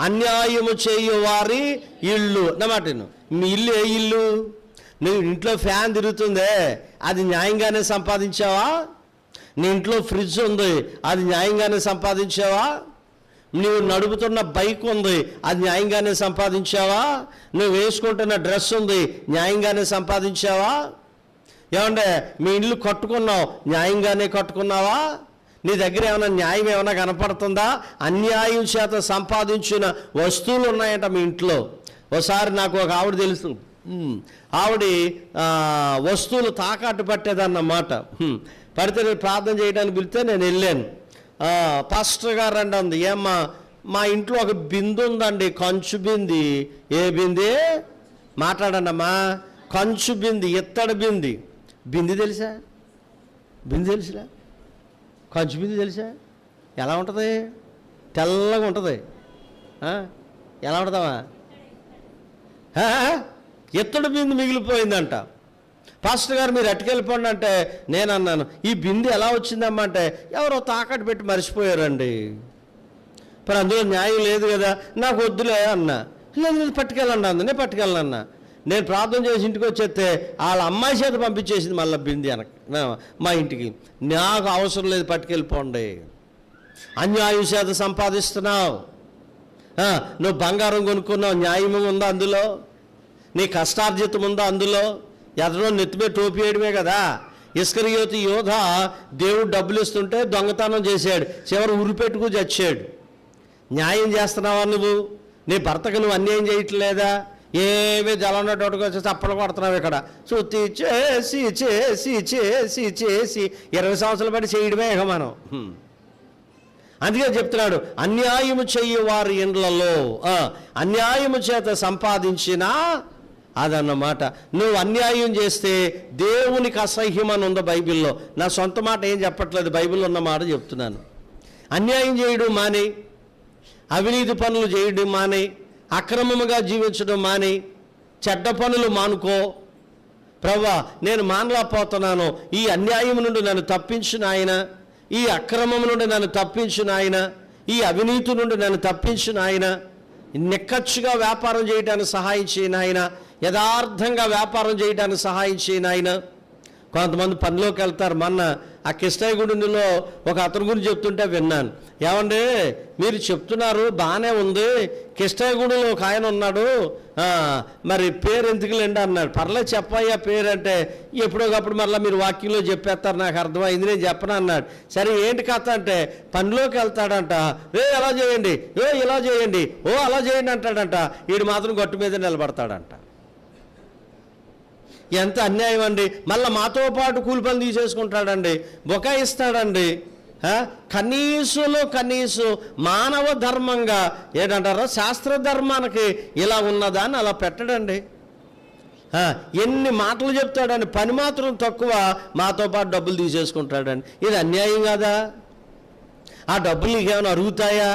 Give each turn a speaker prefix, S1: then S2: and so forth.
S1: అన్యాయము చేయు వారి ఇల్లు అన్నమాట. మీ ఇల్లు ఏ ఇల్లు? నువ్వు ఇంట్లో ఫ్యాన్ తిరుగుతుందే, అది న్యాయంగానే సంపాదించావా? నీ ఇంట్లో ఫ్రిడ్జ్ ఉంది, అది న్యాయంగానే సంపాదించావా? నువ్వు నడుపుతున్న బైక్ ఉంది, అది న్యాయంగానే సంపాదించావా? నువ్వు వేసుకుంటున్న డ్రెస్ ఉంది, న్యాయంగానే సంపాదించావా? ఏమంటే మీ ఇల్లు కట్టుకున్నావు, న్యాయంగానే కట్టుకున్నావా? నీ దగ్గర ఏమైనా న్యాయం ఏమైనా కనపడుతుందా? అన్యాయం చేత సంపాదించిన వస్తువులు ఉన్నాయంట మీ ఇంట్లో. ఒకసారి నాకు ఒక ఆవిడ తెలుసు, ఆవిడ వస్తువులు తాకట్టు పట్టేదన్నమాట. పడితే నేను ప్రార్థన చేయడానికి పిలిస్తే నేను వెళ్ళాను. పాస్టర్ గారు అండి అంది, ఏమ్మా మా ఇంట్లో ఒక బిందు ఉందండి, కంచు బింది. ఏ బింది? మాట్లాడండి అమ్మా. కంచు బింది, ఇత్తడి బింది. బింది తెలుసా? బింది తెలుసులా? కంచు బింది తెలుసా? ఎలా ఉంటుంది? తెల్లగా ఉంటుంది. ఎలా ఉంటుందమ్మా? ఇత్తడి బింది మిగిలిపోయిందంట. పాస్టర్ గారు మీరు అట్టుకెళ్ళిపోండి అంటే నేను అన్నాను, ఈ బింది ఎలా వచ్చిందమ్మా అంటే ఎవరో తాకట్టు పెట్టి మర్చిపోయారండి, మరి అందులో న్యాయం లేదు కదా, నాకు వద్దులే అన్నా. లేదు పట్టుకెళ్ళండి అంది. నేను పట్టుకెళ్ళనన్నా. నేను ప్రార్థన చేసి ఇంటికి వచ్చేస్తే వాళ్ళ అమ్మాయి చేత పంపించేసింది మళ్ళీ బింది మా ఇంటికి. నాకు అవసరం లేదు, పట్టుకెళ్ళిపోండి. అన్యాయం చేత సంపాదిస్తున్నావు. నువ్వు బంగారం కొనుక్కున్నావు, న్యాయం ఉందా అందులో? నీ కష్టార్జితం ఉందా అందులో? ఎదరో నెత్తిమే టోపీ వేయడమే కదా. ఇస్కరియోతు యోధ దేవుడు డబ్బులు ఇస్తుంటే దొంగతనం చేశాడు, చివరి ఉరిపెట్టుకు చచ్చాడు. న్యాయం చేస్తున్నావా నువ్వు? నీ భర్తకు నువ్వు అన్యాయం చేయట్లేదా? ఏమీ జలన్నట్టుగా వచ్చి చప్పలు కొడుతున్నావు ఇక్కడ. శుద్ధి చేసి చేసి చేసి చేసి 20 సంవత్సరాలు బట్టి చేయడమే ఇక మనం. అందుకే చెప్తున్నాడు, అన్యాయము చెయ్యి వారి ఇండ్లలో అన్యాయము చేత సంపాదించిన అదన్నమాట. నువ్వు అన్యాయం చేస్తే దేవునికి అసహ్యమని ఉందో బైబిల్లో. నా సొంత మాట ఏం చెప్పట్లేదు, బైబిల్లో ఉన్న మాట చెప్తున్నాను. అన్యాయం చేయడం మాని, అవినీతి పనులు చేయడం మాని, అక్రమముగా జీవించడం మాని, చెడ్డ పనులు మానుకో. ప్రభువా నేను మానలేకపోతున్నాను, ఈ అన్యాయం నుండి నన్ను తప్పించిన ఆయన, ఈ అక్రమం నుండి నన్ను తప్పించిన ఆయన, ఈ అవినీతి నుండి నన్ను తప్పించిన ఆయన, నిక్కచ్చుగా వ్యాపారం చేయడానికి సహాయం చేయను ఆయన, యథార్థంగా వ్యాపారం చేయడానికి సహాయం చేయను ఆయన. కొంతమంది పనిలోకి వెళ్తారు. మొన్న ఆ కిష్టయ్యగూడెంలో ఒక అతని గురించి చెప్తుంటే విన్నాను. ఏమండి మీరు చెప్తున్నారు బాగానే ఉంది, కిష్టయ్యగూడెంలో ఒక ఆయన ఉన్నాడు, మరి పేరు ఎందుకులేండి అన్నాడు. పర్లేదు చెప్పయ్యా పేరు అంటే, ఎప్పుడోకప్పుడు మళ్ళీ మీరు వాక్యంలో చెప్పేస్తారు, నాకు అర్థమైంది నేను చెప్పను అన్నాడు. సరే ఏంటి కథ అంటే, పనిలోకి వెళ్తాడంట, ఎలా చేయండి, ఇలా చేయండి, అలా చేయండి అంటాడంట. వీడు మాత్రం గట్టు మీద నిలబడతాడంట. ఎంత అన్యాయం అండి. మళ్ళీ మాతో పాటు కూలి పనులు తీసేసుకుంటాడండి, బొకాయిస్తాడండి. కనీసంలో కనీసం మానవ ధర్మంగా ఏంటంటారో శాస్త్ర ధర్మానికి ఇలా ఉన్నదా అని అలా పెట్టడండి. ఎన్ని మాటలు చెప్తాడండి, పని మాత్రం తక్కువ, మాతో పాటు డబ్బులు తీసేసుకుంటాడండి. ఇది అన్యాయం కాదా? ఆ డబ్బులు నీకేమైనా అరుగుతాయా?